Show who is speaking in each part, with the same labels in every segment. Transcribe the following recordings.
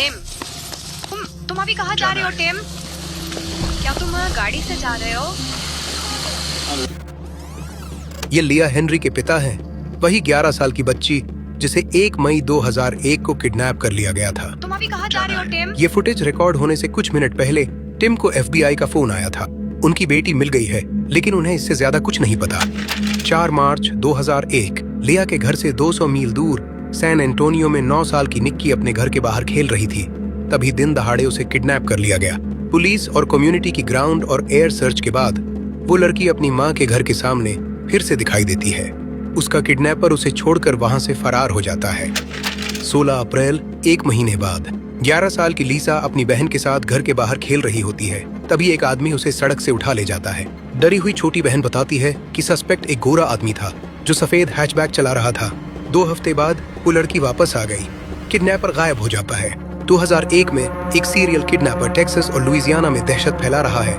Speaker 1: Tim, तुम अभी कहाँ जा रहे हो टिम? क्या तुम गाड़ी से जा रहे हो?
Speaker 2: ये लिया हेनरी के पिता हैं, वही 11 साल की बच्ची जिसे 1 मई 2001 को किडनैप कर लिया गया था।
Speaker 1: तुम अभी कहाँ जा रहे हो टिम?
Speaker 2: ये फुटेज रिकॉर्ड होने से कुछ मिनट पहले टिम को FBI का फोन आया था। उनकी बेटी मिल गई है, लेकिन उन्हें इससे ज्यादा कुछ नहीं पता। 4 मार्च 2001 लिया के घर से 200 मील दूर सैन एंटोनियो में 9 साल की निक्की अपने घर के बाहर खेल रही थी। तभी दिन दहाड़े उसे किडनैप कर लिया गया। पुलिस और कम्युनिटी की ग्राउंड और एयर सर्च के बाद वो लड़की अपनी माँ के घर के सामने फिर से दिखाई देती है। उसका किडनैपर उसे छोड़कर वहां से फरार हो जाता है। 16 अप्रैल 1 महीने बाद 11 साल की लीसा अपनी बहन के साथ घर के बाहर खेल रही होती है। तभी एक आदमी उसे सड़क से उठा ले जाता है। डरी हुई छोटी बहन बताती है कि सस्पेक्ट एक गोरा आदमी था जो सफेद हैचबैक चला रहा था। 2 हफ्ते बाद वो लड़की वापस आ गई। किडनैपर गायब हो जाता है। 2001 में एक सीरियल किडनैपर टेक्सास और लुइसियाना में दहशत फैला रहा है।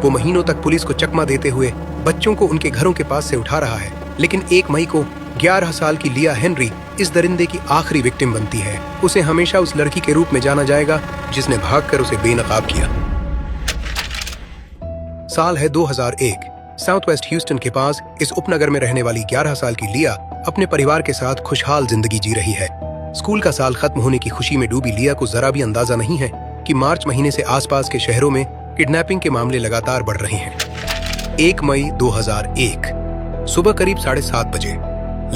Speaker 2: वो महीनों तक पुलिस को चकमा देते हुए बच्चों को उनके घरों के पास से उठा रहा है, लेकिन 1 मई को 11 साल की लिया हेनरी इस दरिंदे की आखिरी विक्टिम बनती है। उसे हमेशा उस लड़की के रूप में जाना जाएगा जिसने भागकर उसे बेनकाब किया। साल है 2001। साउथ वेस्ट ह्यूस्टन के पास इस उपनगर में रहने वाली 11 साल की लिया अपने परिवार के साथ खुशहाल जिंदगी जी रही है। स्कूल का साल खत्म होने की खुशी में डूबी लिया को जरा भी अंदाजा नहीं है कि मार्च महीने से आसपास के शहरों में किडनैपिंग के मामले लगातार बढ़ रहे हैं। 1 मई 2001 सुबह करीब 7:30 बजे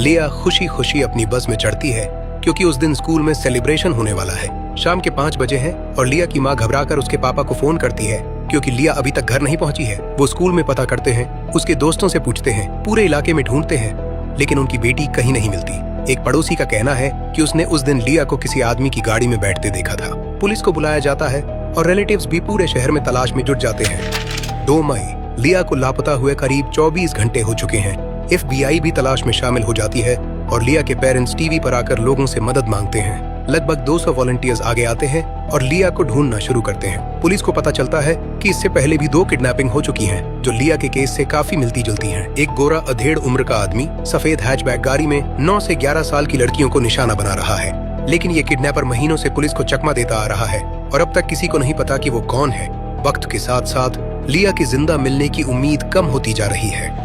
Speaker 2: लिया खुशी खुशी अपनी बस में चढ़ती है, क्योंकि उस दिन स्कूल में सेलिब्रेशन होने वाला है। शाम के 5 बजे है और लिया की माँ घबराकर उसके पापा को फोन करती है, क्योंकि लिया अभी तक घर नहीं पहुंची है। वो स्कूल में पता करते हैं, उसके दोस्तों से पूछते हैं, पूरे इलाके में ढूंढते हैं, लेकिन उनकी बेटी कहीं नहीं मिलती। एक पड़ोसी का कहना है कि उसने उस दिन लिया को किसी आदमी की गाड़ी में बैठते देखा था। पुलिस को बुलाया जाता है और रिलेटिव्स भी पूरे शहर में तलाश में जुट जाते हैं। 2 मई लिया को लापता हुए करीब 24 घंटे हो चुके हैं। FBI भी तलाश में शामिल हो जाती है और लिया के पेरेंट्स टीवी पर आकर लोगों से मदद मांगते हैं। लगभग 200 वॉलंटियर्स आगे आते हैं और लिया को ढूंढना शुरू करते हैं। पुलिस को पता चलता है कि इससे पहले भी 2 किडनैपिंग हो चुकी हैं, जो लिया के केस से काफी मिलती जुलती हैं। एक गोरा अधेड़ उम्र का आदमी सफेद हैचबैक गाड़ी में 9 से 11 साल की लड़कियों को निशाना बना रहा है, लेकिन ये किडनैपर महीनों से पुलिस को चकमा देता आ रहा है और अब तक किसी को नहीं पता कि वो कौन है। वक्त के साथ साथ लिया की जिंदा मिलने की उम्मीद कम होती जा रही है।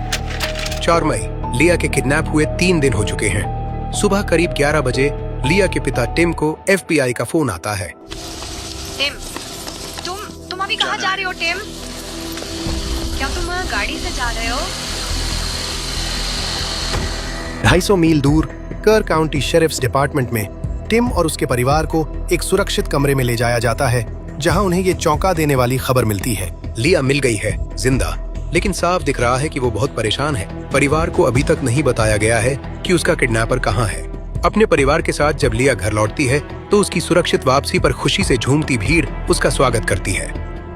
Speaker 2: 4 मई लिया के किडनैप हुए 3 दिन हो चुके हैं। सुबह करीब 11 बजे लिया के पिता टिम को FBI का फोन आता है।
Speaker 1: टिम, तुम अभी कहाँ जा रहे हो टिम? क्या तुम गाड़ी से जा रहे हो?
Speaker 3: 250 मील दूर कर काउंटी शेरिफ्स डिपार्टमेंट में टिम और उसके परिवार को एक सुरक्षित कमरे में ले जाया जाता है, जहां उन्हें ये चौंका देने वाली खबर मिलती है।
Speaker 2: लिया मिल गई है जिंदा, लेकिन साफ दिख रहा है कि वो बहुत परेशान है। परिवार को अभी तक नहीं बताया गया है कि उसका किडनैपर कहाँ है। अपने परिवार के साथ जब लिया घर लौटती है तो उसकी सुरक्षित वापसी पर खुशी से झूमती भीड़ उसका स्वागत करती है।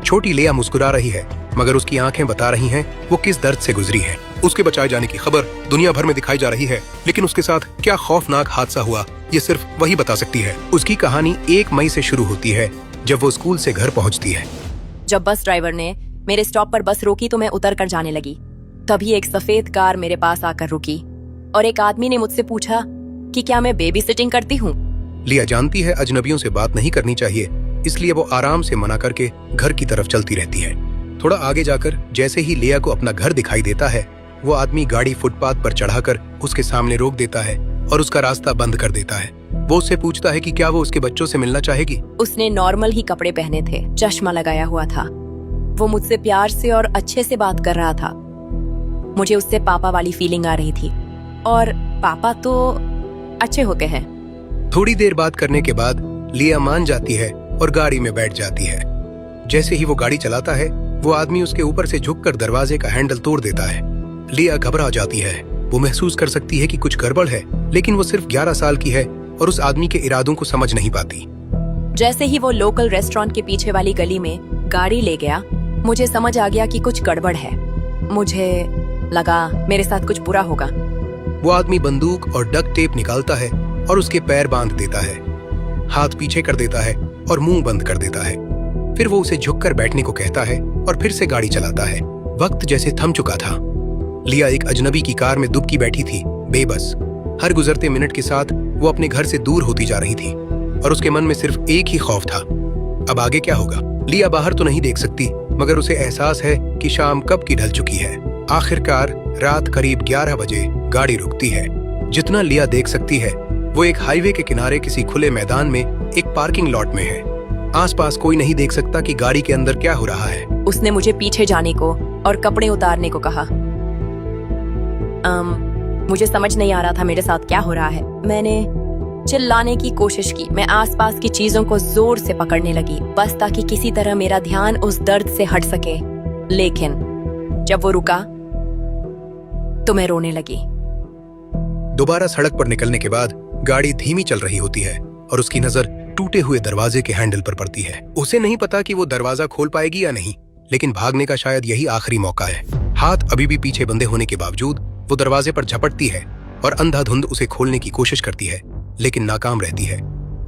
Speaker 2: छोटी लिया मुस्कुरा रही है, मगर उसकी आंखें बता रही हैं वो किस दर्द से गुजरी है। उसके बचाए जाने की खबर दुनिया भर में दिखाई जा रही है, लेकिन उसके साथ क्या खौफनाक हादसा हुआ ये सिर्फ वही बता सकती है। उसकी कहानी 1 मई से शुरू होती है, जब वो स्कूल से घर पहुंचती है।
Speaker 4: जब बस ड्राइवर ने मेरे स्टॉप पर बस रोकी तो मैं उतर कर जाने लगी। तभी एक सफेद कार मेरे पास आकर रुकी और एक आदमी ने मुझसे पूछा कि क्या मैं बेबी सिटिंग करती हूँ।
Speaker 2: लिया जानती है अजनबियों से बात नहीं करनी चाहिए, इसलिए वो आराम से मना करके घर की तरफ चलती रहती है। थोड़ा आगे जाकर जैसे ही लिया को अपना घर दिखाई देता है, वो आदमी गाड़ी फुटपाथ पर चढ़ाकर उसके सामने रोक देता है और उसका रास्ता बंद कर देता है। वो उससे पूछता है कि क्या वो उसके बच्चों से मिलना चाहेगी।
Speaker 4: उसने नॉर्मल ही कपड़े पहने थे, चश्मा लगाया हुआ था। वो मुझसे प्यार से और अच्छे से बात कर रहा था। मुझे उससे पापा वाली फीलिंग आ रही थी, और पापा तो अच्छे होते हैं।
Speaker 2: थोड़ी देर बात करने के बाद लिया मान जाती है और गाड़ी में बैठ जाती है। जैसे ही वो गाड़ी चलाता है, वो आदमी उसके ऊपर से झुककर दरवाजे का हैंडल तोड़ देता है। लिया घबरा जाती है। वो महसूस कर सकती है कि कुछ गड़बड़ है, लेकिन वो सिर्फ 11 साल की है और उस आदमी के इरादों को समझ नहीं पाती।
Speaker 4: जैसे ही वो लोकल रेस्टोरेंट के पीछे वाली गली में गाड़ी ले गया, मुझे समझ आ गया कि कुछ गड़बड़ है। मुझे लगा मेरे साथ कुछ बुरा होगा।
Speaker 2: वो आदमी बंदूक और डक्ट टेप निकालता है और उसके पैर बांध देता है, हाथ पीछे कर देता है और मुंह बंद कर देता है। फिर वो उसे झुककर बैठने को कहता है और फिर से गाड़ी चलाता है। वक्त जैसे थम चुका था। लिया एक अजनबी की कार में दुबकी बैठी थी, बेबस। हर गुजरते मिनट के साथ वो अपने घर से दूर होती जा रही थी और उसके मन में सिर्फ एक ही खौफ था, अब आगे क्या होगा। लिया बाहर तो नहीं देख सकती, मगर उसे एहसास है कि शाम कब की ढल चुकी है। आखिरकार रात करीब 11 बजे गाड़ी रुकती है। जितना लिया देख सकती है वो एक हाईवे के किनारे किसी खुले मैदान में एक पार्किंग लॉट में है। आसपास कोई नहीं देख सकता कि गाड़ी के अंदर क्या हो रहा है।
Speaker 4: उसने मुझे पीछे जाने को और कपड़े उतारने को कहा। मुझे समझ नहीं आ रहा था मेरे साथ क्या हो रहा है। मैंने चिल्लाने की कोशिश की, मैं आसपास की चीजों को जोर से पकड़ने लगी, बस ताकि किसी तरह मेरा ध्यान उस दर्द से हट सके। लेकिन जब वो रुका तो मैं रोने लगी।
Speaker 2: दोबारा सड़क पर निकलने के बाद गाड़ी धीमी चल रही होती है और उसकी नजर टूटे हुए दरवाजे के हैंडल पर पड़ती है। उसे नहीं पता कि वो दरवाजा खोल पाएगी या नहीं, लेकिन भागने का शायद यही आखिरी मौका है। हाथ अभी भी पीछे बंधे होने के बावजूद वो दरवाजे पर झपटती है और अंधाधुंध उसे खोलने की कोशिश करती है, लेकिन नाकाम रहती है।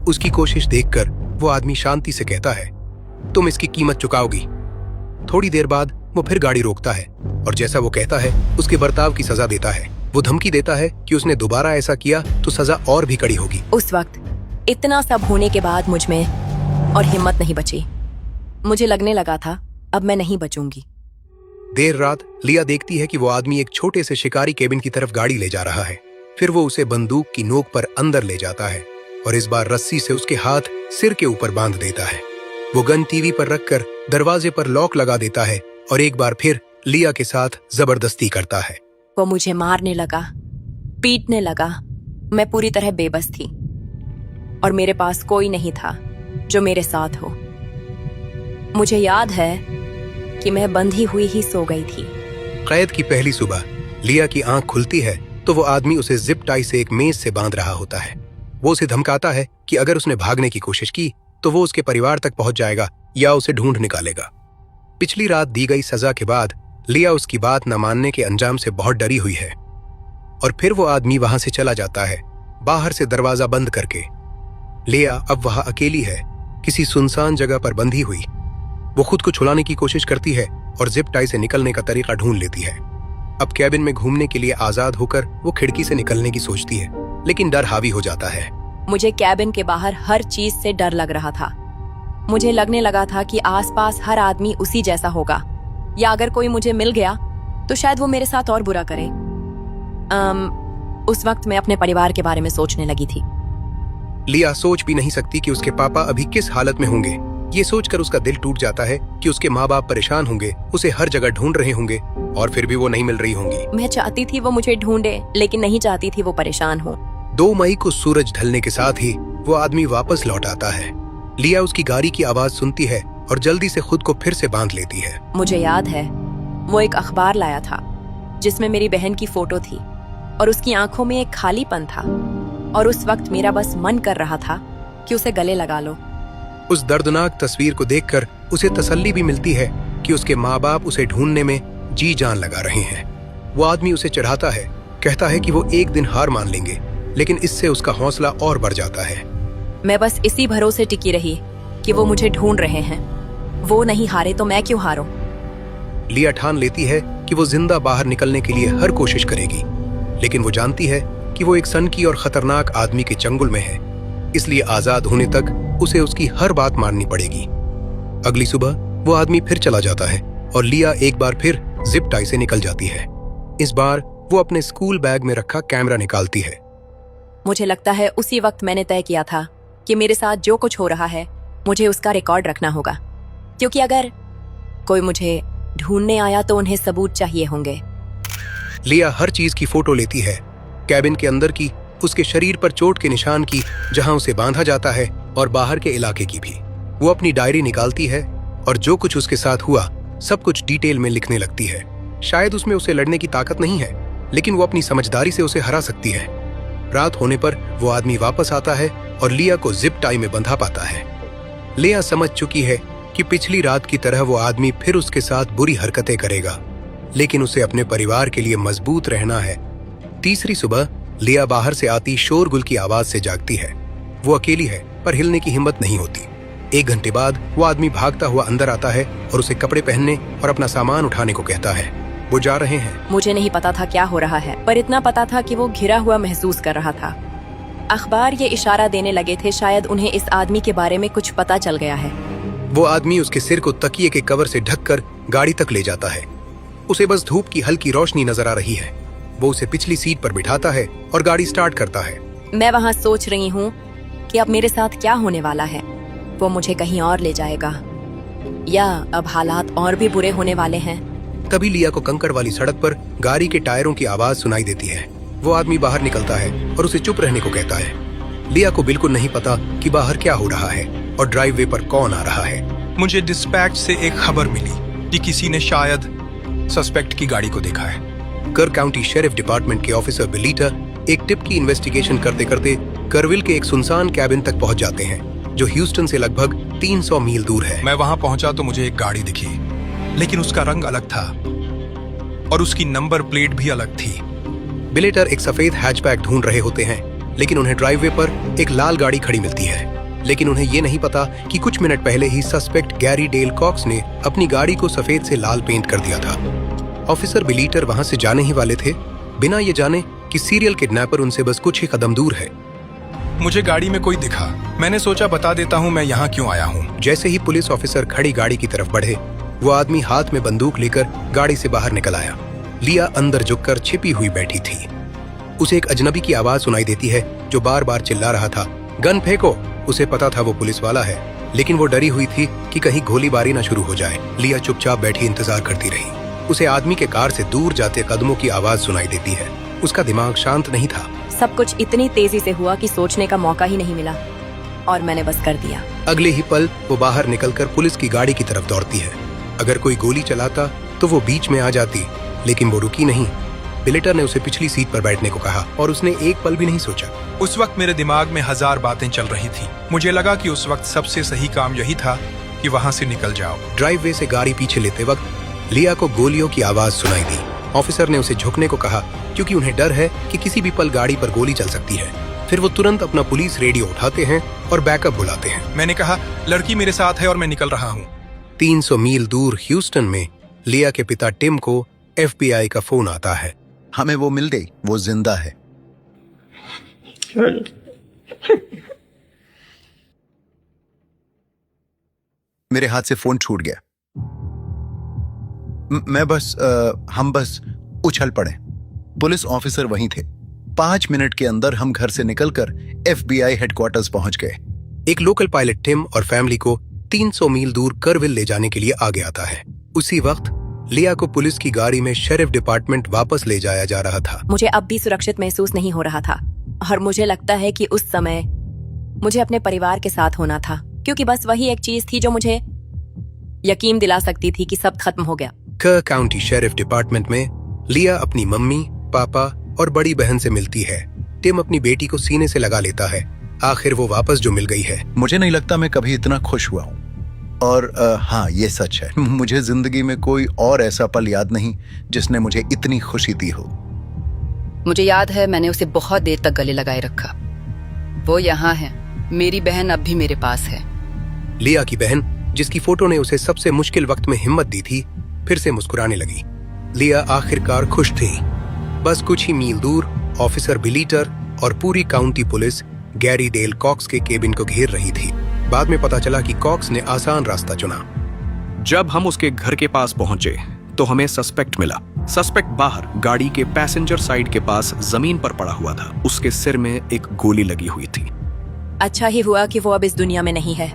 Speaker 2: उसकी कोशिश देखकर वो आदमी शांति से कहता है, तुम इसकी कीमत चुकाओगी। थोड़ी देर बाद वो फिर गाड़ी रोकता है और जैसा वो कहता है उसके बर्ताव की सजा देता है। वो धमकी देता है कि उसने दोबारा ऐसा किया तो सजा और भी कड़ी होगी।
Speaker 4: उस वक्त इतना सब होने के बाद मुझ में और हिम्मत नहीं बची। मुझे लगने लगा था अब मैं नहीं बचूंगी।
Speaker 2: देर रात लिया देखती है कि वो आदमी एक छोटे से शिकारी केबिन की तरफ गाड़ी ले जा रहा है। फिर वो उसे बंदूक की नोक पर अंदर ले जाता है और इस बार रस्सी से उसके हाथ सिर के ऊपर बांध देता है। वो गन टीवी पर रखकर दरवाजे पर लॉक लगा देता है और एक बार फिर लिया के साथ जबरदस्ती करता है।
Speaker 4: वो मुझे मारने लगा, पीटने लगा। मैं पूरी तरह बेबस थी और मेरे पास कोई नहीं था जो मेरे साथ हो। मुझे याद है कि मैं बंधी हुई ही सो गई थी।
Speaker 2: कैद की पहली सुबह लिया की आंख खुलती है तो वो आदमी उसे जिप टाई से एक मेज से बांध रहा होता है। वो उसे धमकाता है कि अगर उसने भागने की कोशिश की तो वो उसके परिवार तक पहुंच जाएगा या उसे ढूंढ निकालेगा। पिछली रात दी गई सजा के बाद लिया उसकी बात न मानने के अंजाम से बहुत डरी हुई है और फिर वो आदमी वहां से चला जाता है, बाहर से दरवाजा बंद करके। लिया अब वहां अकेली है, किसी सुनसान जगह पर बंधी हुई। वो खुद को छुड़ाने की कोशिश करती है और जिप टाई से निकलने का तरीका ढूंढ लेती है। अब कैबिन में घूमने के लिए आजाद होकर वो खिड़की से निकलने की सोचती है, लेकिन डर हावी हो जाता है।
Speaker 4: मुझे कैबिन के बाहर हर चीज से डर लग रहा था। मुझे लगने लगा था कि आसपास हर आदमी उसी जैसा होगा, या अगर कोई मुझे मिल गया तो शायद वो मेरे साथ और बुरा करे। उस वक्त मैं अपने परिवार के बारे में सोचने लगी थी।
Speaker 2: लिया सोच भी नहीं सकती कि उसके पापा अभी किस हालत में होंगे। ये सोचकर उसका दिल टूट जाता है कि उसके माँ बाप परेशान होंगे, उसे हर जगह ढूंढ रहे होंगे और फिर भी वो नहीं मिल रही होंगी।
Speaker 4: मैं चाहती थी वो मुझे ढूंढे, लेकिन नहीं चाहती थी वो परेशान हो।
Speaker 2: 2 मई को सूरज ढलने के साथ ही वो आदमी वापस लौट आता है। लिया उसकी गाड़ी की आवाज सुनती है और जल्दी से खुद को फिर से बांध लेती है।
Speaker 4: मुझे याद है वो एक अखबार लाया था जिसमें मेरी बहन की फोटो थी और उसकी आंखों में एक खालीपन था, और उस वक्त मेरा बस मन कर रहा था कि उसे गले लगा लो।
Speaker 2: उस दर्दनाक तस्वीर को देखकर उसे तसल्ली भी मिलती है कि उसके माँ बाप उसे ढूंढने में जी जान लगा रहे हैं। वो आदमी उसे चढ़ाता है, कहता है कि वो एक दिन हार मान लेंगे, लेकिन इससे उसका हौसला और बढ़ जाता है।
Speaker 4: मैं बस इसी भरोसे टिकी रही कि वो मुझे ढूंढ रहे हैं। वो नहीं हारे तो मैं क्यों हारूं?
Speaker 2: लिया ठान लेती है कि वो जिंदा बाहर निकलने के लिए हर कोशिश करेगी, लेकिन वो जानती है कि वो एक सनकी और खतरनाक आदमी के चंगुल में है, इसलिए आजाद होने तक उसे उसकी हर बात माननी पड़ेगी। अगली सुबह वो आदमी फिर चला जाता है और लिया एक बार फिर जिप टाई से निकल जाती है। इस बार वो अपने स्कूल बैग में रखा कैमरा निकालती है।
Speaker 4: मुझे लगता है उसी वक्त मैंने तय किया था कि मेरे साथ जो कुछ हो रहा है मुझे उसका रिकॉर्ड रखना होगा, क्योंकि अगर कोई मुझे ढूंढने आया तो उन्हें सबूत चाहिए होंगे।
Speaker 2: लिया हर चीज की फोटो लेती है, कैबिन के अंदर की, उसके शरीर पर चोट के निशान की जहां उसे बांधा जाता है, और बाहर के इलाके की भी। वो अपनी डायरी निकालती है और जो कुछ उसके साथ हुआ सब कुछ डिटेल में लिखने लगती है। शायद उसमें उसे लड़ने की ताकत नहीं है, लेकिन वो अपनी समझदारी से उसे हरा सकती है। रात होने पर वो आदमी वापस आता है और लिया को जिप टाई में बंधा पाता है। लिया समझ चुकी है कि पिछली रात की तरह वो आदमी फिर उसके साथ बुरी हरकतें करेगा, लेकिन उसे अपने परिवार के लिए मजबूत रहना है। तीसरी सुबह लिया बाहर से आती शोरगुल की आवाज से जागती है। वो अकेली है पर हिलने की हिम्मत नहीं होती। 1 घंटे बाद वो आदमी भागता हुआ अंदर आता है और उसे कपड़े पहनने और अपना सामान उठाने को कहता है। वो जा रहे हैं।
Speaker 4: मुझे नहीं पता था क्या हो रहा है, पर इतना पता था कि वो घिरा हुआ महसूस कर रहा था। अखबार ये इशारा देने लगे थे शायद उन्हें इस आदमी के बारे में कुछ पता चल गया है।
Speaker 2: वो आदमी उसके सिर को तकिए के कवर से ढककर गाड़ी तक ले जाता है। उसे बस धूप की हल्की रोशनी नजर आ रही है। वो उसे पिछली सीट पर बिठाता है और गाड़ी स्टार्ट करता है।
Speaker 4: मैं वहाँ सोच रही हूँ कि अब मेरे साथ क्या होने वाला है। वो मुझे कहीं और ले जाएगा या अब हालात और भी बुरे होने वाले हैं।
Speaker 2: तभी लिया को कंकड़ वाली सड़क पर गाड़ी के टायरों की आवाज सुनाई देती है। वो आदमी बाहर निकलता है और उसे चुप रहने को कहता है। लिया को बिल्कुल नहीं पता कि बाहर क्या हो रहा है और ड्राइववे पर कौन आ रहा है।
Speaker 5: मुझे डिस्पैच से एक खबर मिली कि किसी ने शायद सस्पेक्ट की गाड़ी को देखा है।
Speaker 2: कर काउंटी शेरिफ डिपार्टमेंट के ऑफिसर बिलीटर एक टिप की इन्वेस्टिगेशन करते करते करविल के एक सुनसान कैबिन तक पहुंच जाते हैं जो ह्यूस्टन से लगभग 300 मील दूर है।
Speaker 5: मैं वहां पहुंचा तो मुझे एक गाड़ी दिखी, लेकिन उसका रंग अलग था और उसकी नंबर प्लेट भी अलग थी।
Speaker 2: बिलेटर एक सफेद हैचबैक ढूंढ रहे होते हैं, लेकिन उन्हें ड्राइववे पर एक लाल गाड़ी खड़ी मिलती है। लेकिन उन्हें ये नहीं पता कि कुछ मिनट पहले ही सस्पेक्ट गैरी डेल कॉक्स ने अपनी गाड़ी को सफेद से लाल पेंट कर दिया था। ऑफिसर बिलीटर वहां से जाने ही वाले थे, बिना ये जाने कि सीरियल किडनैपर उनसे बस कुछ ही कदम दूर है।
Speaker 5: मुझे गाड़ी में कोई दिखा। मैंने सोचा बता देता हूँ मैं यहाँ क्यों आया हूँ।
Speaker 2: जैसे ही पुलिस ऑफिसर खड़ी गाड़ी की तरफ बढ़े, वो आदमी हाथ में बंदूक लेकर गाड़ी से बाहर निकल आया। लिया अंदर झुककर छिपी हुई बैठी थी। उसे एक अजनबी की आवाज सुनाई देती है जो बार बार चिल्ला रहा था, गन फेंको। उसे पता था वो पुलिस वाला है, लेकिन वो डरी हुई थी कि कहीं गोलीबारी न शुरू हो जाए। लिया चुपचाप बैठी इंतजार करती रही। उसे आदमी के कार से दूर जाते कदमों की आवाज सुनाई देती है। उसका दिमाग शांत नहीं था।
Speaker 4: सब कुछ इतनी तेजी से हुआ कि सोचने का मौका ही नहीं मिला और मैंने बस कर दिया।
Speaker 2: अगले ही पल वो बाहर निकलकर पुलिस की गाड़ी की तरफ दौड़ती है। अगर कोई गोली चलाता तो वो बीच में आ जाती, लेकिन वो रुकी नहीं। बिलेटर ने उसे पिछली सीट पर बैठने को कहा और उसने एक पल भी नहीं सोचा।
Speaker 5: उस वक्त मेरे दिमाग में 1000 बातें चल रही थी। मुझे लगा कि उस वक्त सबसे सही काम यही था कि वहां से निकल जाओ।
Speaker 2: ड्राइववे से गाड़ी पीछे लेते वक्त लिया को गोलियों की आवाज सुनाई दी। ऑफिसर ने उसे झुकने को कहा क्योंकि उन्हें डर है कि किसी भी पल गाड़ी पर गोली चल सकती है। फिर वो तुरंत अपना पुलिस रेडियो उठाते हैं और बैकअप बुलाते हैं।
Speaker 5: मैंने कहा, लड़की मेरे साथ है और मैं निकल रहा हूँ।
Speaker 2: 300 मील दूर ह्यूस्टन में लिया के पिता टिम को FBI का फोन आता है।
Speaker 6: हमें वो मिल गई, वो जिंदा है। मेरे हाथ से फोन छूट गया। हम बस उछल पड़े। पुलिस ऑफिसर वहीं थे। 5 मिनट के अंदर हम घर से निकलकर FBI हेडक्वार्टर्स पहुंच गए।
Speaker 2: एक लोकल पायलट टिम और फैमिली को 300 मील दूर करविल ले जाने के लिए आगे आता है। उसी वक्त लिया को पुलिस की गाड़ी में शेरिफ डिपार्टमेंट वापस ले जाया जा रहा था।
Speaker 4: मुझे अब भी सुरक्षित महसूस नहीं हो रहा था और मुझे लगता है कि उस समय मुझे अपने परिवार के साथ होना था, क्योंकि बस वही एक चीज थी जो मुझे यकीन दिला सकती थी कि सब खत्म हो गया।
Speaker 2: कर काउंटी शेरिफ डिपार्टमेंट में लिया अपनी मम्मी, पापा और बड़ी बहन से मिलती है। टिम अपनी बेटी को सीने से लगा लेता है। आखिर वो वापस जो मिल गई है।
Speaker 6: मुझे नहीं लगता मैं कभी इतना खुश हुआ हूँ। और हाँ, ये सच है, मुझे जिंदगी में कोई और ऐसा पल याद नहीं जिसने मुझे इतनी खुशी दी हो।
Speaker 7: मुझे याद है मैंने उसे बहुत देर तक गले लगाए रखा। वो यहाँ है। मेरी बहन अब भी मेरे पास है।
Speaker 2: लिया की बहन, जिसकी फोटो ने उसे सबसे मुश्किल वक्त में हिम्मत दी थी, फिर से मुस्कुराने लगी। लिया आखिरकार खुश थी। बस कुछ ही मील दूर ऑफिसर बिलीटर और पूरी county police Gary Dale Cox के केबिन को घेर रही थी। बाद में पता चला कि कॉक्स ने आसान रास्ता चुना।
Speaker 8: जब हम उसके घर के पास पहुंचे तो हमें सस्पेक्ट मिला। सस्पेक्ट बाहर गाड़ी के पैसेंजर साइड के पास जमीन पर पड़ा हुआ था। उसके सिर में एक गोली लगी हुई थी।
Speaker 4: अच्छा ही हुआ कि वो अब इस दुनिया में नहीं है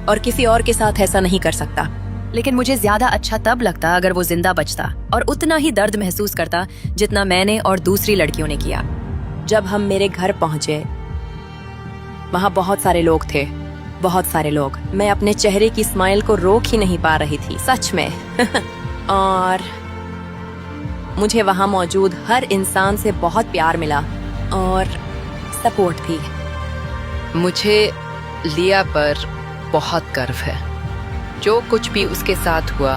Speaker 4: और किसी और के साथ ऐसा नहीं कर सकता।
Speaker 7: लेकिन मुझे ज्यादा अच्छा तब लगता अगर वो जिंदा बचता और उतना ही दर्द महसूस करता जितना मैंने और दूसरी लड़कियों ने किया।
Speaker 4: जब हम मेरे घर पहुंचे, वहां बहुत सारे लोग थे, बहुत सारे लोग। मैं अपने चेहरे की स्माइल को रोक ही नहीं पा रही थी, सच में। और मुझे वहां मौजूद हर इंसान से बहुत प्यार मिला और सपोर्ट भी।
Speaker 7: मुझे लिया पर बहुत गर्व है। जो कुछ भी उसके साथ हुआ,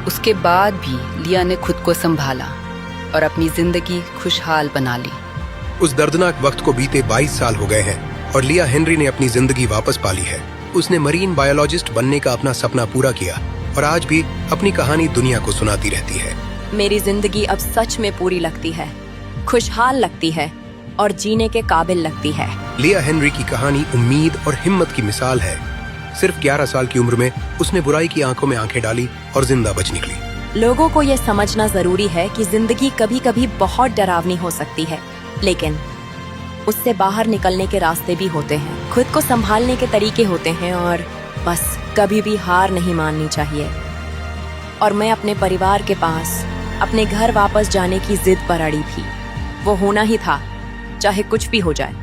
Speaker 7: उसके बाद भी लिया ने खुद को संभाला और अपनी जिंदगी खुशहाल बना ली।
Speaker 2: उस दर्दनाक वक्त को बीते 22 साल हो गए हैं और लिया हेनरी ने अपनी जिंदगी वापस पा ली है। उसने मरीन बायोलॉजिस्ट बनने का अपना सपना पूरा किया और आज भी अपनी कहानी दुनिया को सुनाती रहती है।
Speaker 4: मेरी जिंदगी अब सच में पूरी लगती है, खुशहाल लगती है और जीने के काबिल लगती है।
Speaker 2: लिया हेनरी की कहानी उम्मीद और हिम्मत की मिसाल है। सिर्फ 11 साल की उम्र में उसने बुराई की आंखों में आंखें डाली और जिंदा बच निकली।
Speaker 4: लोगों को ये समझना जरूरी है कि जिंदगी कभी कभी बहुत डरावनी हो सकती है, लेकिन उससे बाहर निकलने के रास्ते भी होते हैं, खुद को संभालने के तरीके होते हैं, और बस कभी भी हार नहीं माननी चाहिए। और मैं अपने परिवार के पास अपने घर वापस जाने की जिद पर अड़ी थी। वो होना ही था, चाहे कुछ भी हो जाए।